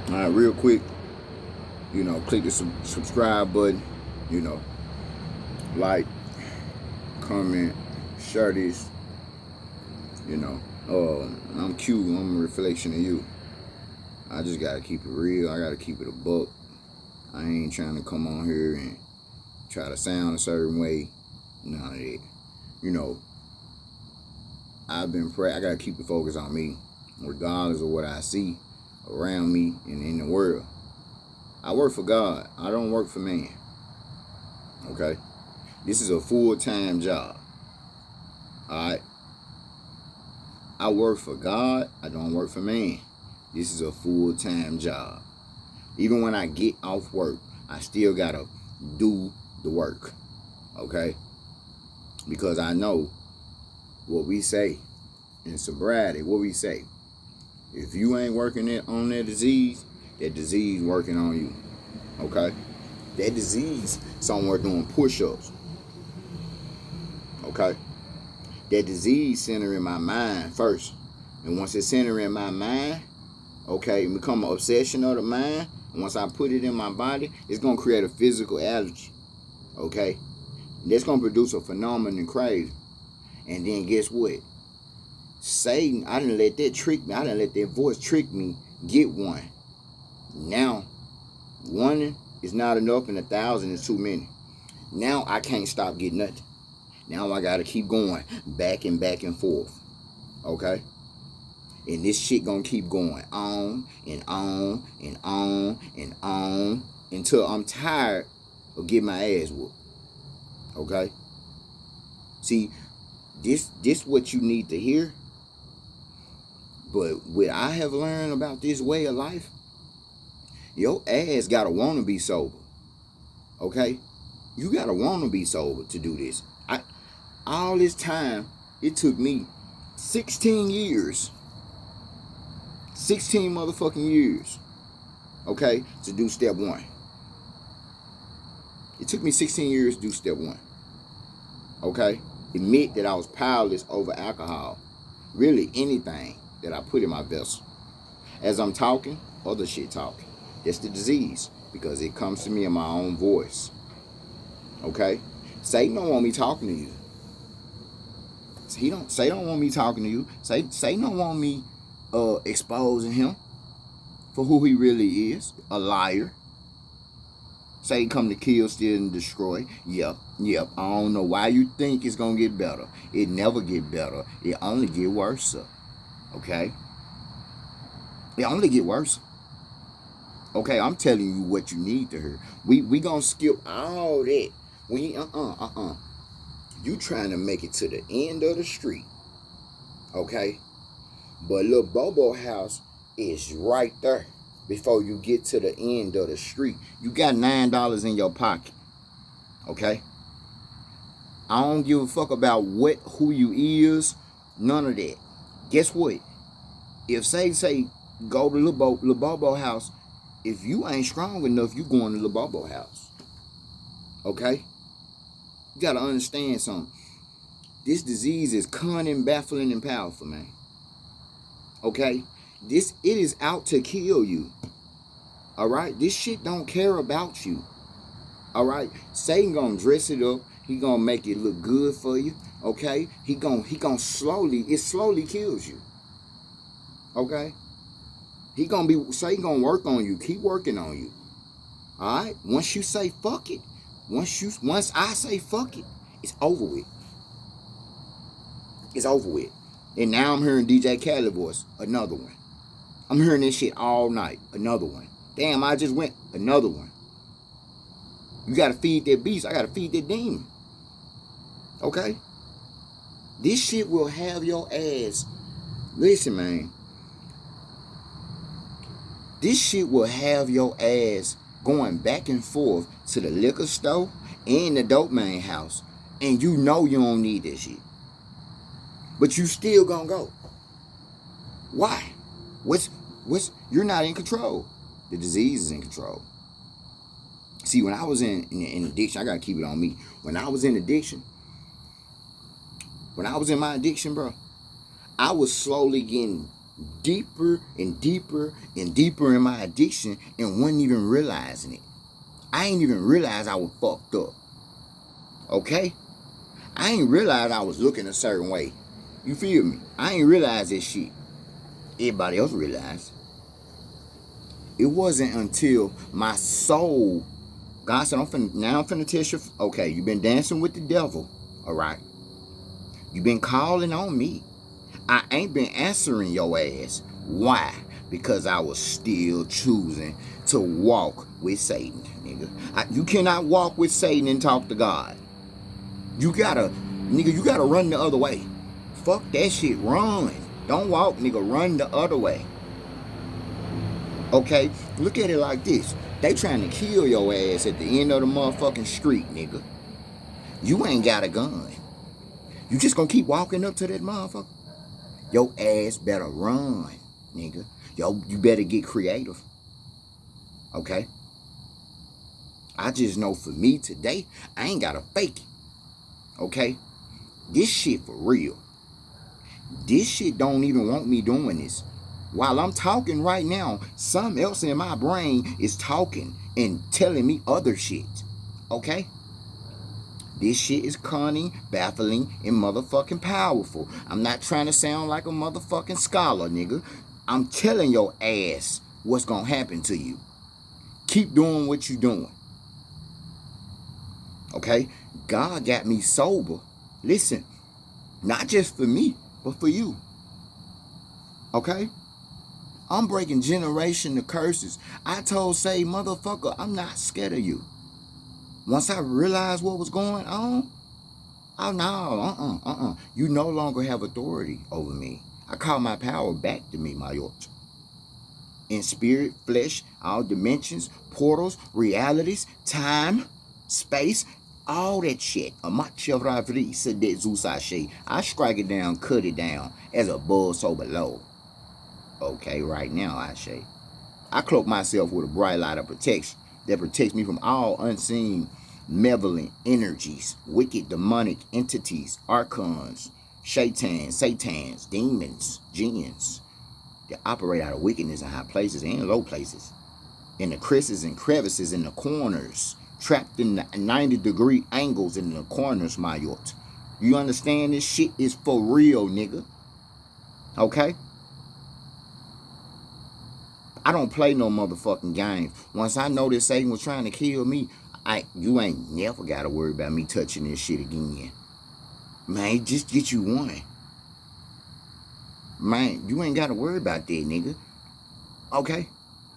All right, real quick, click the subscribe button, you know, like, comment, share this, you know. I'm cute, I'm a reflection of you. I just gotta keep it real, I gotta keep it a buck. I ain't trying to come on here and try to sound a certain way. None of that. You know, I've been I gotta keep the focus on me, regardless of what I see around me and in the world. I work for God. I don't work for man. Okay? This is a full-time job. Alright? I work for God. I don't work for man. This is a full-time job. Even when I get off work, I still gotta do the work. Okay? Because I know what we say in sobriety, what we say. If you ain't working on that disease working on you. Okay? That disease somewhere doing push-ups. Okay? That disease center in my mind first. And once it's centered in my mind, okay, it become an obsession of the mind. And once I put it in my body, it's going to create a physical allergy. Okay? And that's going to produce a phenomenon craving. And then guess what? Satan, I didn't let that trick me. I didn't let that voice trick me get one. Now, one is not enough and 1,000 is too many. Now I can't stop getting nothing. Now I gotta keep going back and forth. Okay? And this shit gonna keep going on and on and on and on until I'm tired of getting my ass whooped. Okay? See, this what you need to hear. But what I have learned about this way of life, your ass gotta wanna be sober. Okay? You gotta wanna be sober to do this. All this time, it took me 16 years. 16 motherfucking years. Okay? To do step one. It took me 16 years to do step one. Okay? Admit that I was powerless over alcohol. Really anything that I put in my vessel. As I'm talking, other shit talking. That's the disease. Because it comes to me in my own voice. Okay? Satan don't want me talking to you. Satan don't want me talking to you. Satan don't want me exposing him for who he really is. A liar. Satan come to kill, steal, and destroy. Yep. I don't know why you think it's gonna get better. It never get better. It only get worse. Okay? It only get worse. Okay, I'm telling you what you need to hear. We gonna skip all that. You trying to make it to the end of the street. Okay? But little Bobo house is right there before you get to the end of the street. You got $9 in your pocket. Okay? I don't give a fuck about who you is. None of that. Guess what? If say go to Lil Bobo house, if you ain't strong enough, you going to Lil Bobo house. Okay? You gotta understand something. This disease is cunning, baffling, and powerful, man. Okay? It is out to kill you. Alright? This shit don't care about you. Alright? Satan gonna dress it up. He gonna make it look good for you. Okay? He gonna it slowly kills you. Okay? Satan gonna work on you. Keep working on you. Alright? Once you say fuck it, once I say fuck it, it's over with. It's over with. And now I'm hearing DJ Khaled voice. Another one. I'm hearing this shit all night. Another one. Damn, I just went. Another one. You gotta feed that beast. I gotta feed that demon. Okay? This shit will have your ass. Listen, man. This shit will have your ass going back and forth to the liquor store and the dope man house. And you know you don't need that shit. But you still gonna go. Why? You're not in control. The disease is in control. See, when I was in addiction, I gotta keep it on me. When I was in my addiction, bro, I was slowly getting deeper and deeper and deeper in my addiction and wasn't even realizing it. I ain't even realized I was fucked up. Okay? I ain't realized I was looking a certain way. You feel me? I ain't realized this shit. Everybody else realized. It wasn't until my soul, God said, I'm finna test you. Okay, you've been dancing with the devil. All right. You've been calling on me. I ain't been answering your ass. Why? Because I was still choosing to walk with Satan, nigga. You cannot walk with Satan and talk to God. You gotta run the other way. Fuck that shit, run. Don't walk, nigga, run the other way. Okay? Look at it like this. They trying to kill your ass at the end of the motherfucking street, nigga. You ain't got a gun. You just gonna keep walking up to that motherfucker? Your ass better run, nigga. Yo, you better get creative. Okay? I just know for me today, I ain't gotta fake it. Okay? This shit for real. This shit don't even want me doing this. While I'm talking right now, something else in my brain is talking and telling me other shit. Okay? This shit is cunning, baffling, and motherfucking powerful. I'm not trying to sound like a motherfucking scholar, nigga. I'm telling your ass what's gonna happen to you. Keep doing what you doing. Okay? God got me sober. Listen, not just for me, but for you. Okay? I'm breaking generational curses. I told Say, motherfucker, I'm not scared of you. Once I realized what was going on, oh no, you no longer have authority over me. I call my power back to me, my Lord. In spirit, flesh, all dimensions, portals, realities, time, space, all that shit. I strike it down, cut it down, as above, so below. Okay, right now I say. I cloak myself with a bright light of protection that protects me from all unseen, malevolent energies, wicked demonic entities, archons, satans, demons, jinns that operate out of wickedness in high places and low places, in the creases and crevices, in the corners, trapped in the 90-degree angles in the corners, my yacht. You understand? This shit is for real, nigga. Okay? I don't play no motherfucking games. Once I know that Satan was trying to kill me, you ain't never got to worry about me touching this shit again. Man, just get you one. Man, you ain't got to worry about that, nigga. Okay?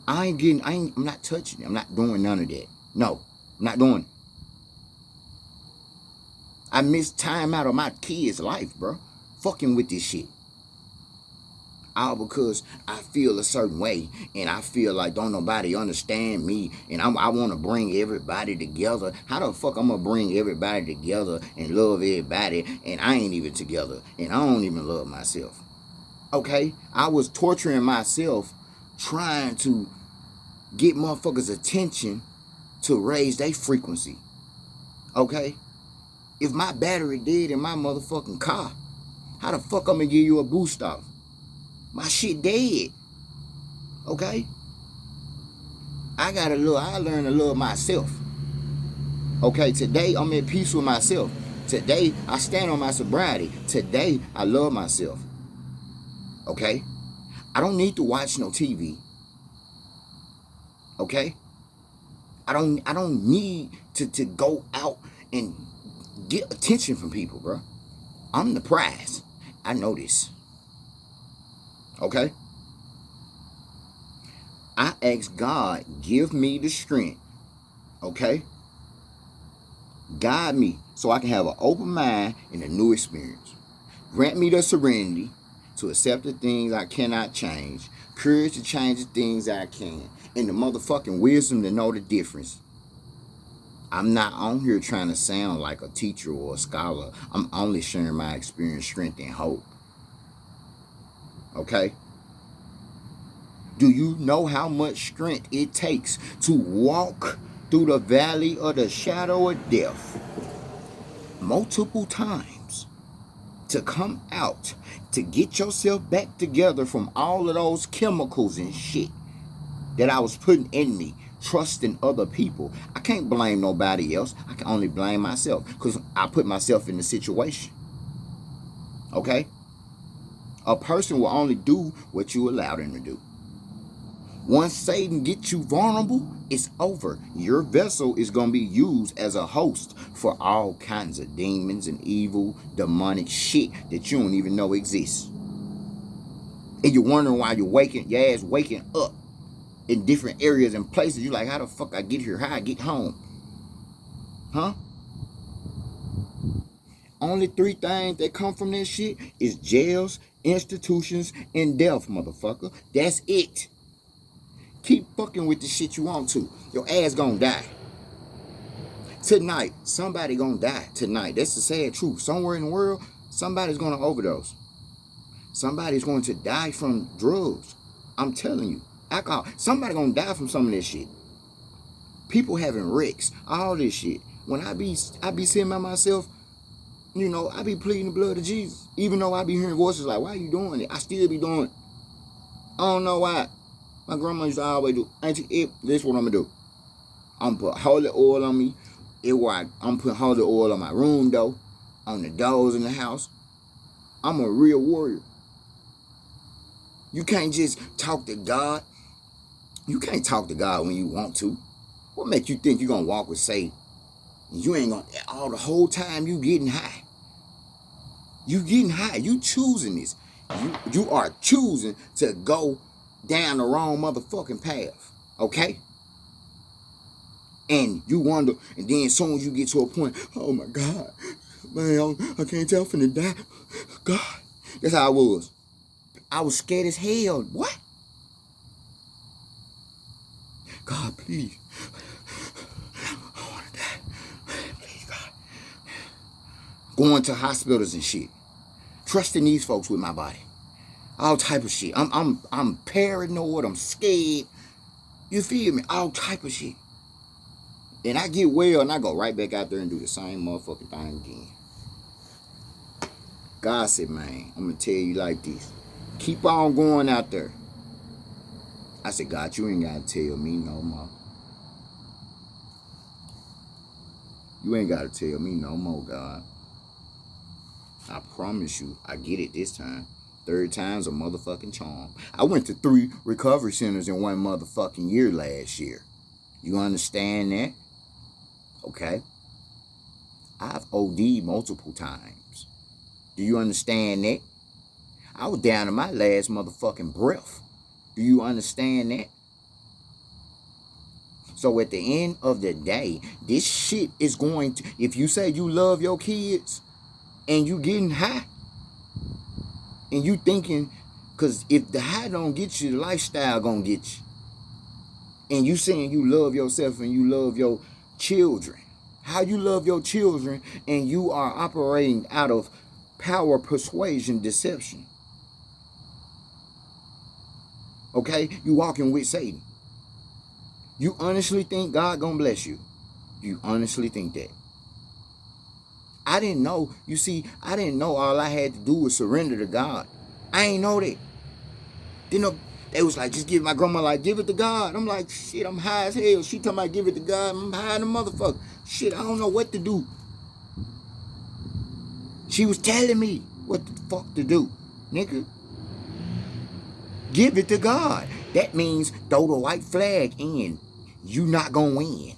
I'm not touching it. I'm not doing none of that. No, I'm not doing it. I missed time out of my kid's life, bro. Fucking with this shit. All because I feel a certain way and I feel like don't nobody understand me and I want to bring everybody together. How the fuck I'm going to bring everybody together and love everybody and I ain't even together and I don't even love myself? Okay? I was torturing myself trying to get motherfuckers' attention to raise their frequency. Okay? If my battery dead in my motherfucking car, how the fuck I'm going to give you a boost off? My shit dead. Okay? I learned to love myself. Okay, today I'm at peace with myself. Today I stand on my sobriety. Today I love myself. Okay? I don't need to watch no TV. Okay? I don't need to go out and get attention from people, bro. I'm the prize. I know this. Okay? I ask God, give me the strength. Okay? Guide me so I can have an open mind and a new experience. Grant me the serenity to accept the things I cannot change, courage to change the things I can, and the motherfucking wisdom to know the difference. I'm not on here trying to sound like a teacher or a scholar. I'm only sharing my experience, strength, and hope. Okay? Do you know how much strength it takes to walk through the valley of the shadow of death multiple times? to come out, to get yourself back together from all of those chemicals and shit that I was putting in me, trusting other people. I can't blame nobody else. I can only blame myself because I put myself in the situation. Okay? A person will only do what you allow them to do. Once Satan gets you vulnerable, it's over. Your vessel is going to be used as a host for all kinds of demons and evil, demonic shit that you don't even know exists. And you're wondering why your ass waking up in different areas and places. You're like, how the fuck I get here? How I get home? Huh? Only 3 things that come from this shit is jails, institutions, and death, motherfucker. That's it. Keep fucking with the shit you want to. Your ass gonna die. Tonight, somebody gonna die tonight. That's the sad truth. Somewhere in the world, somebody's gonna overdose. Somebody's going to die from drugs. I'm telling you. Alcohol. Somebody gonna die from some of this shit. People having wrecks. All this shit. When I be sitting by myself, you know, I be pleading the blood of Jesus. Even though I be hearing voices like, why are you doing it? I still be doing it. I don't know why. My grandma used to always do, Auntie, this is what I'm going to do. I'm going to put holy oil on me. I'm putting holy oil on my room door, on the doors in the house. I'm a real warrior. You can't just talk to God. You can't talk to God when you want to. What makes you think you're going to walk with Satan? You ain't going to, all the whole time you getting high. You getting high. You choosing this. You are choosing to go down the wrong motherfucking path. Okay? And you wonder, and then as soon as you get to a point, oh my God, man, I can't tell, I'm finna die. God. That's how I was. I was scared as hell. What? God, please. I want to die. Please, God. Going to hospitals and shit. Trusting these folks with my body. All type of shit. I'm paranoid. I'm scared. You feel me? All type of shit. And I get well and I go right back out there and do the same motherfucking thing again. God said, man, I'm going to tell you like this. Keep on going out there. I said, God, you ain't got to tell me no more. You ain't got to tell me no more, God. I promise you, I get it this time. 3rd time's a motherfucking charm. I went to 3 recovery centers in 1 motherfucking year last year. You understand that? Okay. I've OD'd multiple times. Do you understand that? I was down to my last motherfucking breath. Do you understand that? So at the end of the day, this shit is going to, if you say you love your kids and you getting high and you thinking, because if the high don't get you, the lifestyle gonna get you. And you saying you love yourself and you love your children. How you love your children and you are operating out of power, persuasion, deception. Okay? You walking with Satan. You honestly think God gonna bless you? You honestly think that? I didn't know. You see, I didn't know all I had to do was surrender to God. I ain't know that. Then they was like, just give my grandma like, give it to God. I'm like, shit, I'm high as hell. She talking about give it to God. I'm high in the motherfucker. Shit, I don't know what to do. She was telling me what the fuck to do, nigga. Give it to God. That means throw the white flag in. You not gonna win.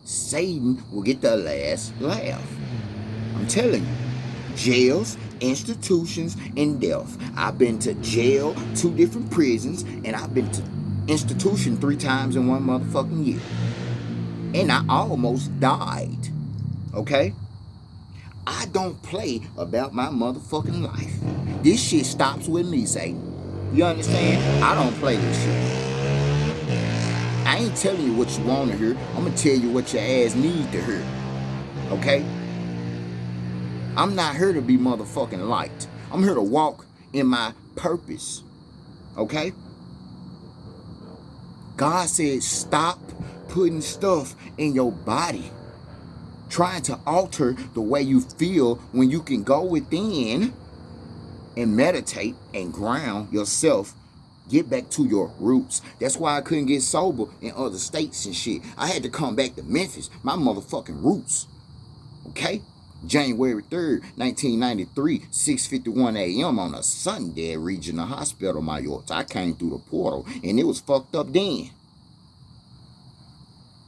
Satan will get the last laugh. I'm telling you. Jails, institutions, and death. I've been to jail, 2 different prisons, and I've been to institution 3 times in 1 motherfucking year. And I almost died. Okay? I don't play about my motherfucking life. This shit stops with me, Satan. You understand? I don't play this shit. I ain't telling you what you want to hear. I'm going to tell you what your ass need to hear. Okay? I'm not here to be motherfucking liked. I'm here to walk in my purpose. Okay? God said stop putting stuff in your body. trying to alter the way you feel when you can go within and meditate and ground yourself. Get back to your roots. That's why I couldn't get sober in other states and shit. I had to come back to Memphis, my motherfucking roots. Okay? January 3rd, 1993, 6:51 a.m. on a Sunday at Regional Hospital, Mayorta. I came through the portal, and it was fucked up then.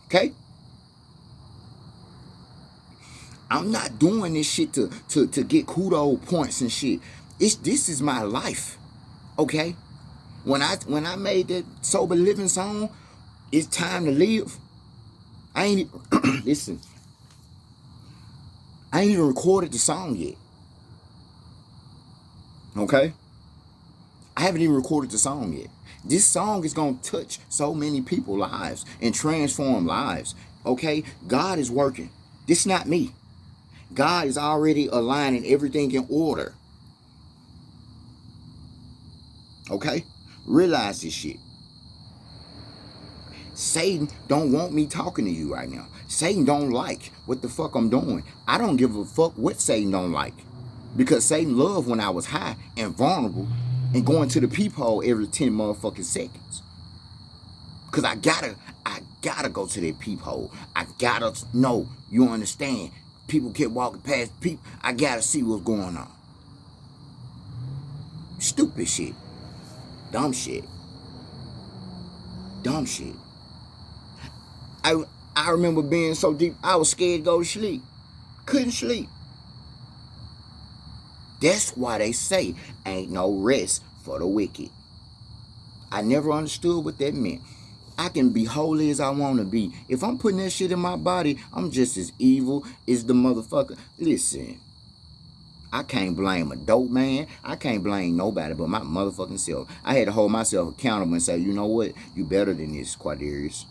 Okay? I'm not doing this shit to get kudo points and shit. This is my life. Okay? When I made that sober living song, it's time to live. I ain't listen. I ain't even recorded the song yet. Okay? I haven't even recorded the song yet. This song is gonna touch so many people's lives and transform lives. Okay? God is working. This is not me. God is already aligning everything in order. Okay? Realize this shit. Satan don't want me talking to you right now. Satan don't like what the fuck I'm doing. I don't give a fuck what Satan don't like. Because Satan loved when I was high and vulnerable and going to the peephole every 10 motherfucking seconds. Because I gotta go to that peephole. I gotta know, you understand. People kept walking past people. I gotta see what's going on. Stupid shit. Dumb shit. Dumb shit. I remember being so deep, I was scared to go to sleep. Couldn't sleep. That's why they say, ain't no rest for the wicked. I never understood what that meant. I can be holy as I want to be. If I'm putting that shit in my body, I'm just as evil as the motherfucker. Listen, I can't blame a dope man. I can't blame nobody but my motherfucking self. I had to hold myself accountable and say, you know what? You better than this, Quadarius.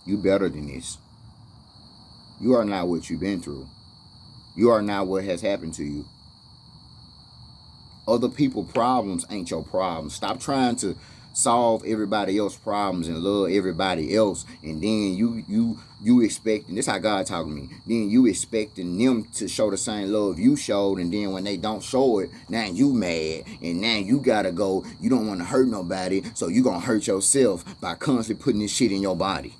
You better than this. You are not what you've been through. You are not what has happened to you. Other people's problems ain't your problem. Stop trying to solve everybody else's problems and love everybody else, and then you expecting, this how God talking to me, then you expecting them to show the same love you showed, and then when they don't show it, now you mad, and now you gotta go, you don't want to hurt nobody, so you gonna hurt yourself by constantly putting this shit in your body.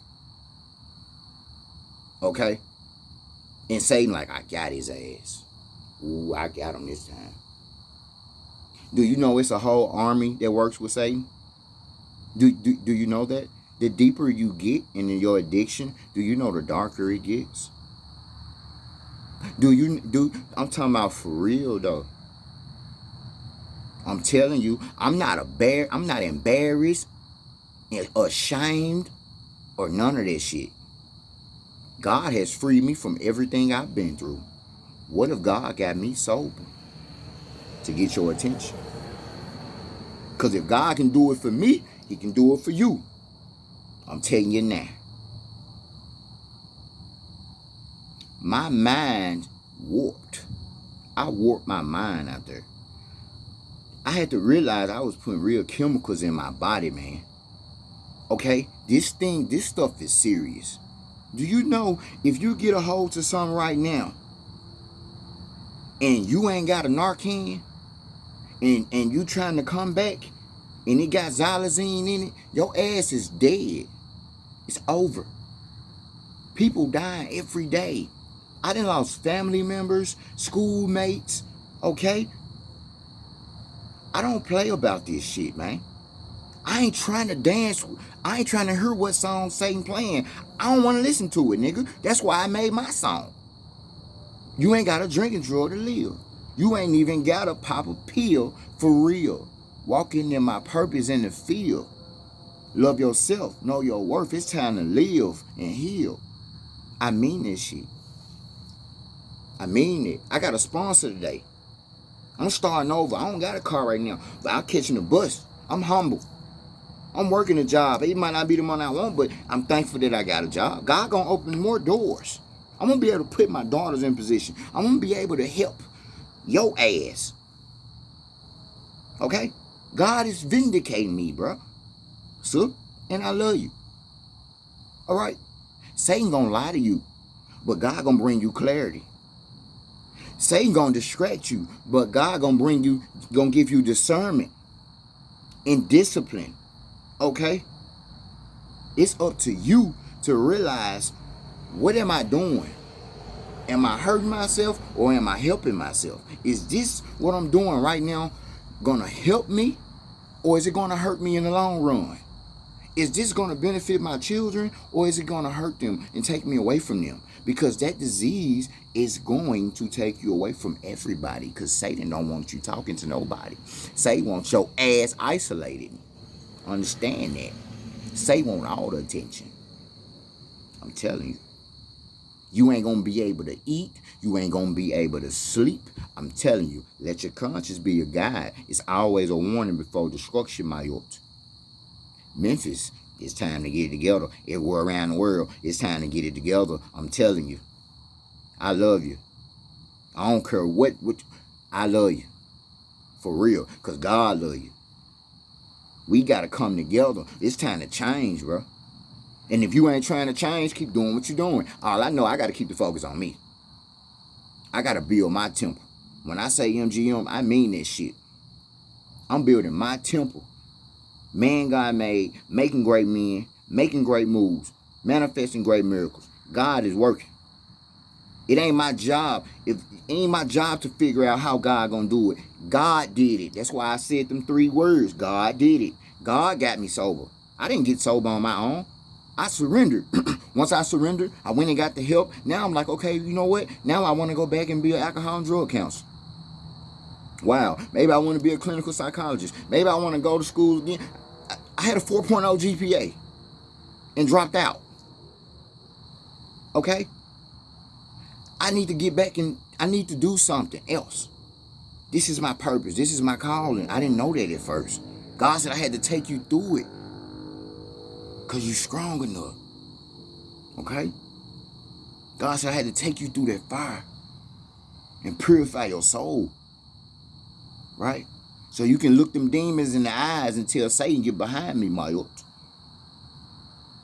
Okay? And Satan like, I got his ass. Ooh, I got him this time. Do you know it's a whole army that works with Satan? Do you know that? The deeper you get in your addiction, do you know the darker it gets? I'm talking about for real though. I'm telling you, I'm not embarrassed, ashamed, or none of that shit. God has freed me from everything I've been through. What if God got me sober? To get your attention. Because if God can do it for me, he can do it for you. I'm telling you now. My mind warped. I warped my mind out there. I had to realize I was putting real chemicals in my body, man. Okay? This stuff is serious. Do you know if you get a hold to something right now and you ain't got a Narcan and you trying to come back and it got xylazine in it, your ass is dead. It's over. People dying every day. I done lost family members, schoolmates, okay? I don't play about this shit, man. I ain't trying to dance. I ain't trying to hear what song Satan playing. I don't want to listen to it, nigga. That's why I made my song. You ain't got a drinking drug to live. You ain't even got to pop a pill for real. Walking in my purpose in the field. Love yourself. Know your worth. It's time to live and heal. I mean this shit. I mean it. I got a sponsor today. I'm starting over. I don't got a car right now, but I'm catching the bus. I'm humble. I'm working a job. It might not be the money I want, but I'm thankful that I got a job. God gonna open more doors. I'm gonna be able to put my daughters in position. I'm gonna be able to help your ass. Okay? God is vindicating me, bro. So, and I love you. All right? Satan gonna lie to you. but God gonna bring you clarity. Satan gonna distract you, but God gonna give you discernment and discipline. Okay? It's up to you to realize, what am I doing? Am I hurting myself or am I helping myself? Is this what I'm doing right now gonna help me, or is it gonna hurt me in the long run? Is this gonna benefit my children, or is it gonna hurt them and take me away from them? Because that disease is going to take you away from everybody, because Satan don't want you talking to nobody. Satan wants your ass isolated. Understand that. Satan wants all the attention. I'm telling you. You ain't gonna be able to eat. You ain't gonna be able to sleep. I'm telling you, let your conscience be your guide. It's always a warning before destruction, my yacht. Memphis, it's time to get it together. Everywhere around the world, it's time to get it together. I'm telling you. I love you. I don't care what I love you. For real. Because God love you. We got to come together. It's time to change, bro. And if you ain't trying to change, keep doing what you're doing. All I know, I got to keep the focus on me. I got to build my temple. When I say MGM, I mean that shit. I'm building my temple. Man God made, making great men, making great moves, manifesting great miracles. God is working. It ain't my job. It ain't my job to figure out how God gonna do it. God did it. That's why I said them 3 words. God did it. God got me sober. I didn't get sober on my own. I surrendered. Once I surrendered, I went and got the help. Now I'm like, okay, you know what? Now I want to go back and be an alcohol and drug counselor. Wow. Maybe I want to be a clinical psychologist. Maybe I want to go to school again. I had a 4.0 GPA and dropped out. Okay? I need to get back and I need to do something else. This is my purpose. This is my calling. I didn't know that at first. God said I had to take you through it. Because you're strong enough. Okay? God said I had to take you through that fire and purify your soul. Right? So you can look them demons in the eyes and tell Satan, get behind me, my yacht.